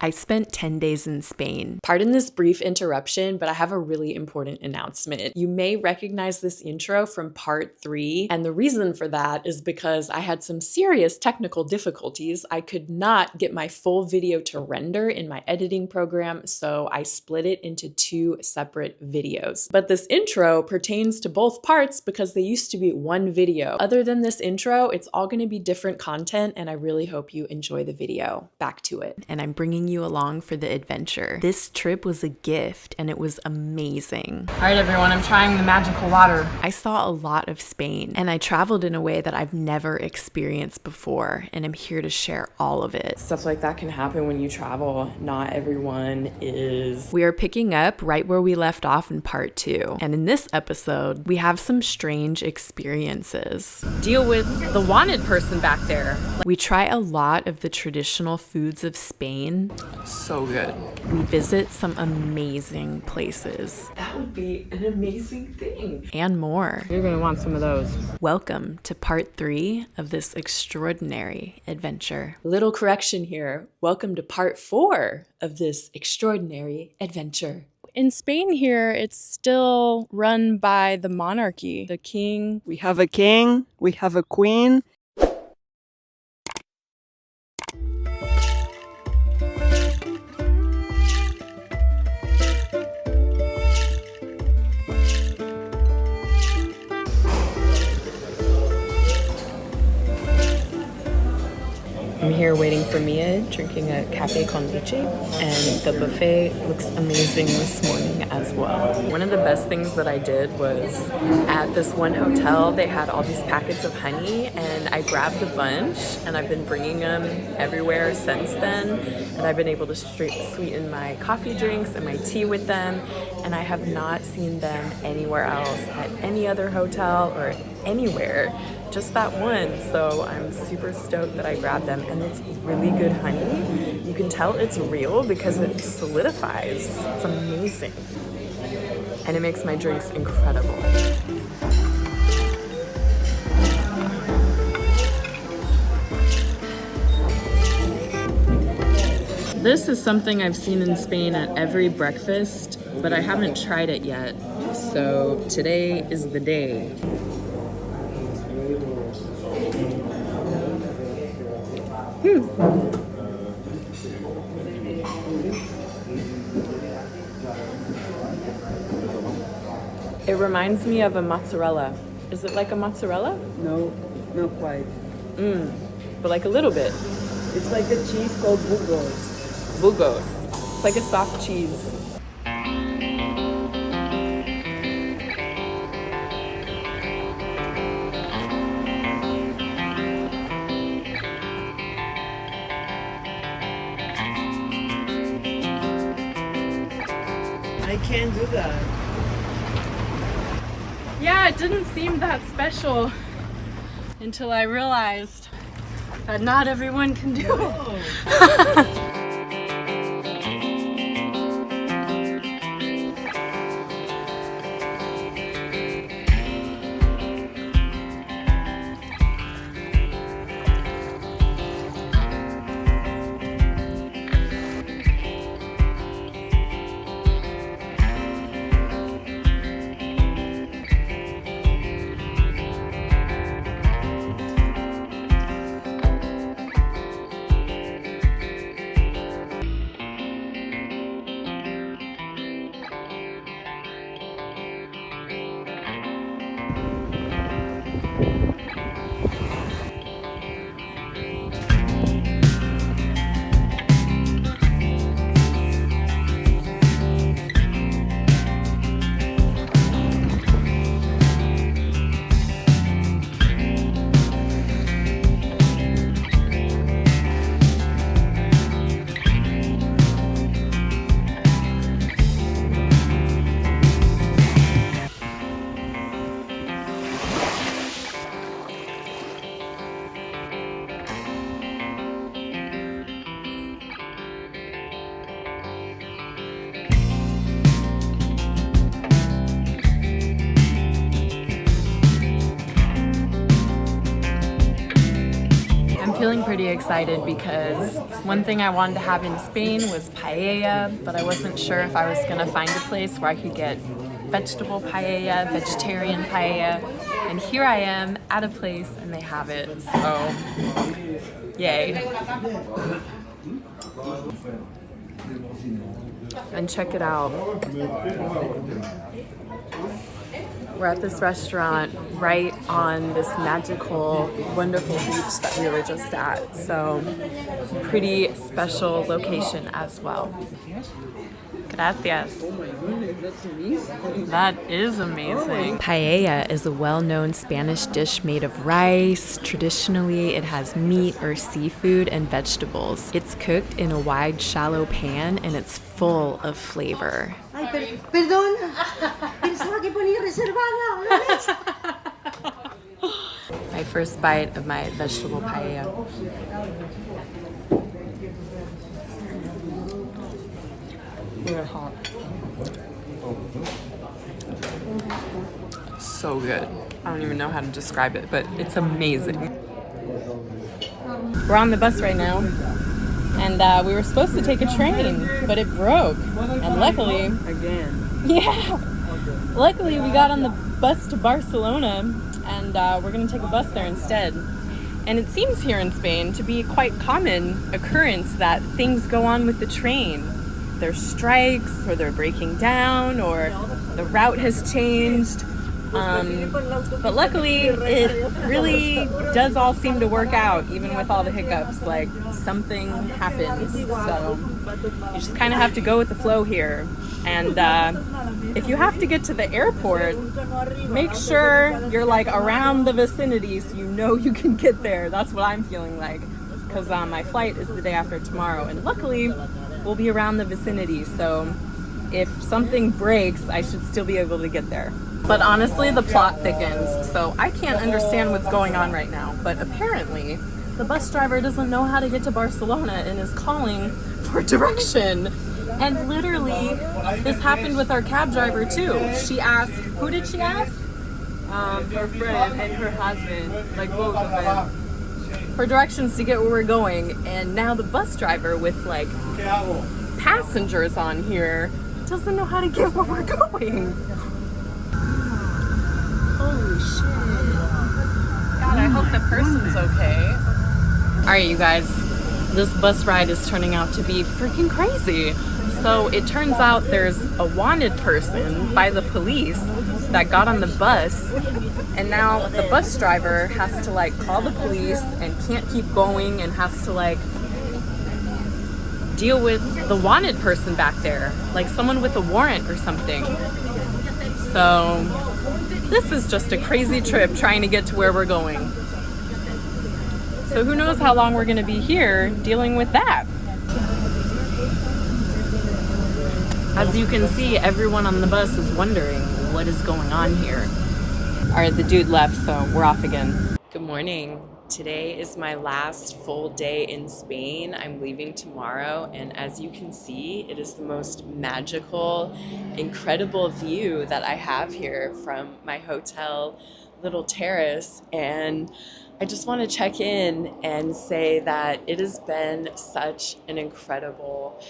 I spent 10 days in Spain. Pardon this brief interruption, but I have a really important announcement. You may recognize this intro from part 3, and the reason for that is because I had some serious technical difficulties. I could not get my full video to render in my editing program, so I split it into 2 separate videos. But this intro pertains to both parts because they used to be one video. Other than this intro, it's all going to be different content, and I really hope you enjoy the video. Back to it. And I'm bringing you along for the adventure. This trip was a gift and it was amazing. All right, everyone, I'm trying the magical water. I saw a lot of Spain and I traveled in a way that I've never experienced before, and I'm here to share all of it. Stuff like that can happen when you travel. Not everyone is. We are picking up right where we left off in part 2. And in this episode, we have some strange experiences. Deal with the wanted person back there. We try a lot of the traditional foods of Spain. So good. We visit some amazing places. That would be an amazing thing. And more. You're gonna want some of those. Welcome to part 3 of this extraordinary adventure. Little correction here. Welcome to part 4 of this extraordinary adventure. In Spain here, it's still run by the monarchy, the king. We have a king, we have a queen. I'm here waiting for Mia, drinking a cafe con leche, and the buffet looks amazing this morning as well. One of the best things that I did was at this one hotel, they had all these packets of honey, and I grabbed a bunch, and I've been bringing them everywhere since then, and I've been able to sweeten my coffee drinks and my tea with them, and I have not seen them anywhere else at any other hotel or anywhere. Just that one, so I'm super stoked that I grabbed them, and it's really good honey. You can tell it's real because it solidifies. It's amazing, and it makes my drinks incredible. This is something I've seen in Spain at every breakfast, but I haven't tried it yet, so today is the day. It reminds me of a mozzarella. Is it like a mozzarella? No, not quite. But like a little bit. It's like a cheese called Burgos. Burgos. It's like a soft cheese. I can't do that. Yeah, it didn't seem that special until I realized that not everyone can do it. feeling pretty excited because one thing I wanted to have in Spain was paella, but I wasn't sure if I was gonna find a place where I could get vegetable paella, vegetarian paella, and here I am at a place and they have it, so yay. And check it out. We're at this restaurant right on this magical, wonderful beach that we were just at. So it's a pretty special location as well. Gracias. Oh my goodness, that's amazing. That is amazing. Paella is a well-known Spanish dish made of rice. Traditionally, it has meat or seafood and vegetables. It's cooked in a wide, shallow pan and it's full of flavor. Ay, perdona. Pensaba que ponía reservada. My first bite of my vegetable paella. Really hot. So good. I don't even know how to describe it, but it's amazing. We're on the bus right now, and we were supposed to take a train, but it broke. And luckily, Again. yeah, luckily we got on the bus to Barcelona, and we're gonna take a bus there instead. And it seems here in Spain to be quite common occurrence that things go on with the train. There's strikes, or they're breaking down, or the route has changed. But luckily, it really does all seem to work out, even with all the hiccups. Like, something happens. So you just kind of have to go with the flow here. And if you have to get to the airport, make sure you're like around the vicinity so you know you can get there. That's what I'm feeling like. Because my flight is the day after tomorrow. And luckily, we'll be around the vicinity. So if something breaks, I should still be able to get there. But honestly, the plot thickens, so I can't understand what's going on right now. But apparently, the bus driver doesn't know how to get to Barcelona and is calling for direction. And literally, this happened with our cab driver too. She asked, who did she ask? Her friend and her husband, like both of them. For directions to get where we're going. And now the bus driver with like passengers on here doesn't know how to get where we're going. Holy shit. God, I hope the person's okay. Alright, you guys, this bus ride is turning out to be freaking crazy. So it turns out there's a wanted person by the police that got on the bus, and now the bus driver has to like call the police and can't keep going and has to like deal with the wanted person back there, like someone with a warrant or something. So this is just a crazy trip trying to get to where we're going. So who knows how long we're going to be here dealing with that. As you can see, everyone on the bus is wondering what is going on here. All right, the dude left, so we're off again. Good morning. Today is my last full day in Spain. I'm leaving tomorrow, and as you can see, it is the most magical, incredible view that I have here from my hotel little terrace. And I just want to check in and say that it has been such an incredible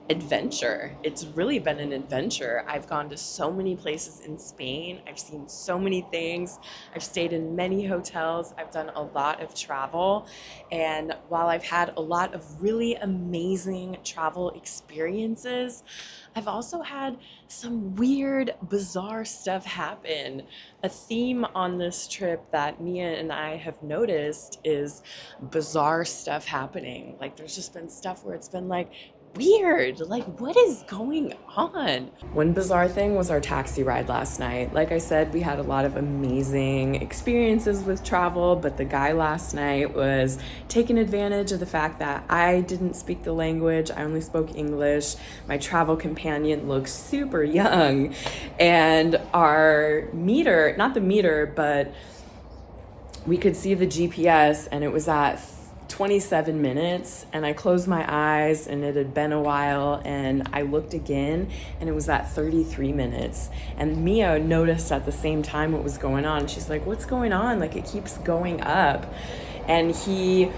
adventure. It's really been an adventure. I've gone to so many places in Spain. I've seen so many things. I've stayed in many hotels. I've done a lot of travel. And while I've had a lot of really amazing travel experiences, I've also had some weird, bizarre stuff happen. A theme on this trip that Mia and I have noticed is bizarre stuff happening. Like, there's just been stuff where it's been like, weird, like what is going on? One bizarre thing was our taxi ride last night. Like I said, we had a lot of amazing experiences with travel, but the guy last night was taking advantage of the fact that I didn't speak the language. I only spoke English. My travel companion looks super young, and our meter, not the meter, but we could see the GPS, and it was at 27 minutes, and I closed my eyes and it had been a while, and I looked again and it was at 33 minutes. And Mia noticed at the same time what was going on. She's like, what's going on? Like, it keeps going up. And he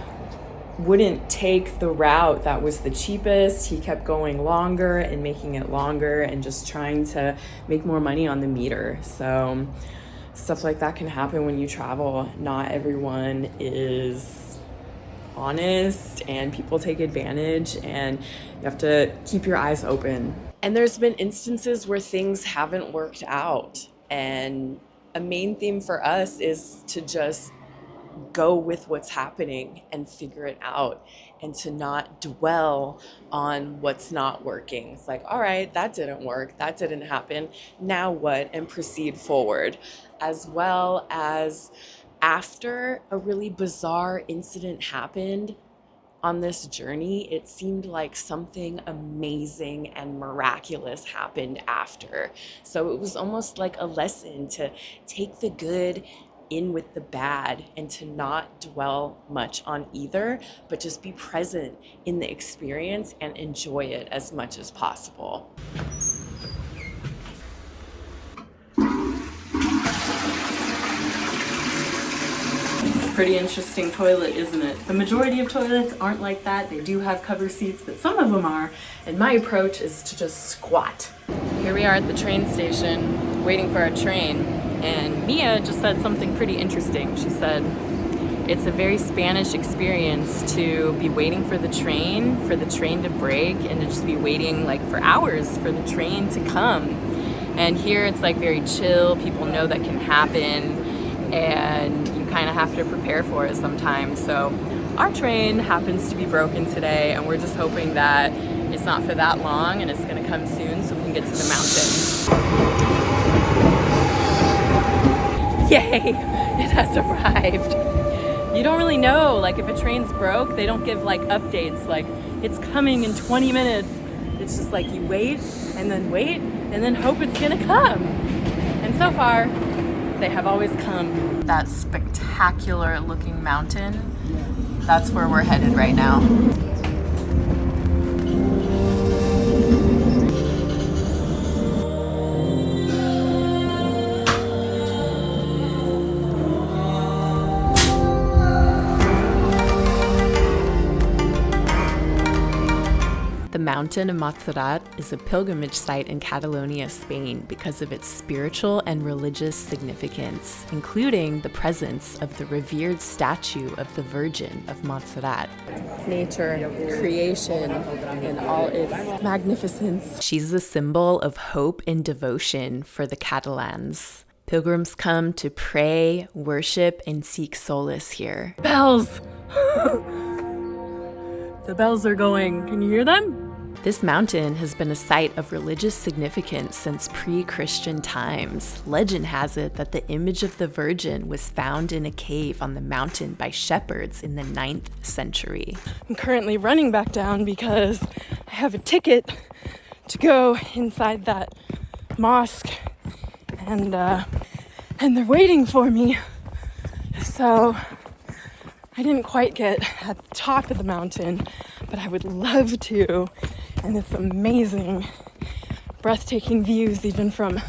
wouldn't take the route that was the cheapest. He kept going longer and making it longer and just trying to make more money on the meter. So stuff like that can happen when you travel. Not everyone is honest and people take advantage, and you have to keep your eyes open. And there's been instances where things haven't worked out, and a main theme for us is to just go with what's happening and figure it out, and to not dwell on what's not working. It's like, all right, that didn't work, that didn't happen, now what? And proceed forward. As well as after a really bizarre incident happened on this journey, it seemed like something amazing and miraculous happened after. So it was almost like a lesson to take the good in with the bad and to not dwell much on either, but just be present in the experience and enjoy it as much as possible. Pretty interesting toilet, isn't it? The majority of toilets aren't like that. They do have cover seats, but some of them are. And my approach is to just squat. Here we are at the train station waiting for our train, and Mia just said something pretty interesting. She said it's a very Spanish experience to be waiting for the train to break, and to just be waiting like for hours for the train to come. And here it's like very chill. People know that can happen, and you kind of have to prepare for it sometimes. So our train happens to be broken today, and we're just hoping that it's not for that long and it's gonna come soon so we can get to the mountain. Yay, it has arrived. You don't really know, like if a train's broke, they don't give like updates like it's coming in 20 minutes. It's just like you wait and then hope it's gonna come. And so far, they have always come. That spectacular looking mountain, that's where we're headed right now. The mountain of Montserrat is a pilgrimage site in Catalonia, Spain, because of its spiritual and religious significance, including the presence of the revered statue of the Virgin of Montserrat. Nature, creation, and all its magnificence. She's a symbol of hope and devotion for the Catalans. Pilgrims come to pray, worship, and seek solace here. Bells! The bells are going. Can you hear them? This mountain has been a site of religious significance since pre-Christian times. Legend has it that the image of the Virgin was found in a cave on the mountain by shepherds in the 9th century. I'm currently running back down because I have a ticket to go inside that mosque, and they're waiting for me. So I didn't quite get at the top of the mountain, but I would love to. And it's amazing, breathtaking views even from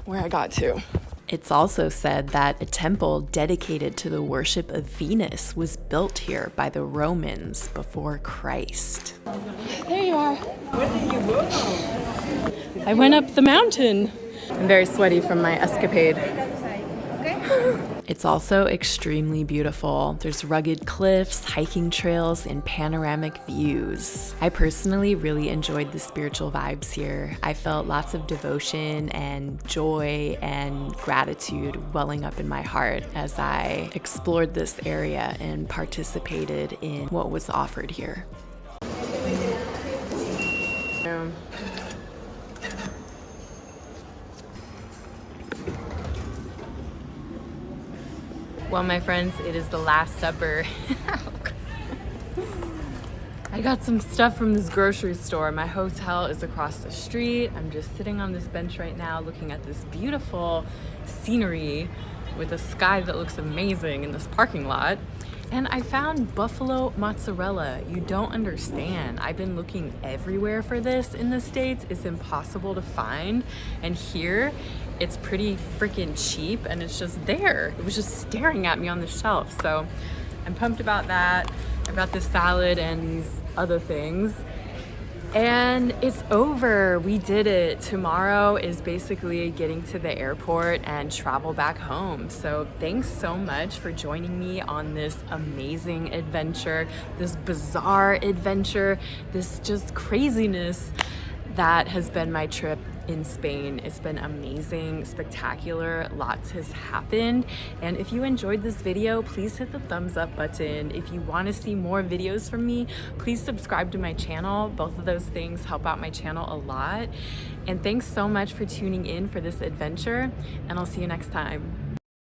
where I got to. It's also said that a temple dedicated to the worship of Venus was built here by the Romans before Christ. There you are. Where did you go? I went up the mountain. I'm very sweaty from my escapade. It's also extremely beautiful. There's rugged cliffs, hiking trails, and panoramic views. I personally really enjoyed the spiritual vibes here. I felt lots of devotion and joy and gratitude welling up in my heart as I explored this area and participated in what was offered here. Well, my friends, it is the Last Supper. I got some stuff from this grocery store. My hotel is across the street. I'm just sitting on this bench right now looking at this beautiful scenery with a sky that looks amazing in this parking lot. And I found buffalo mozzarella. You don't understand. I've been looking everywhere for this in the States. It's impossible to find. And here, it's pretty freaking cheap and it's just there. It was just staring at me on the shelf. So I'm pumped about that. I've got this salad and these other things. And it's over. We did it. Tomorrow is basically getting to the airport and travel back home. So thanks so much for joining me on this amazing adventure, this bizarre adventure, this just craziness that has been my trip in Spain. It's been amazing, spectacular, lots has happened. And if you enjoyed this video, please hit the thumbs up button. If you want to see more videos from me, please subscribe to my channel. Both of those things help out my channel a lot. And thanks so much for tuning in for this adventure, and I'll see you next time.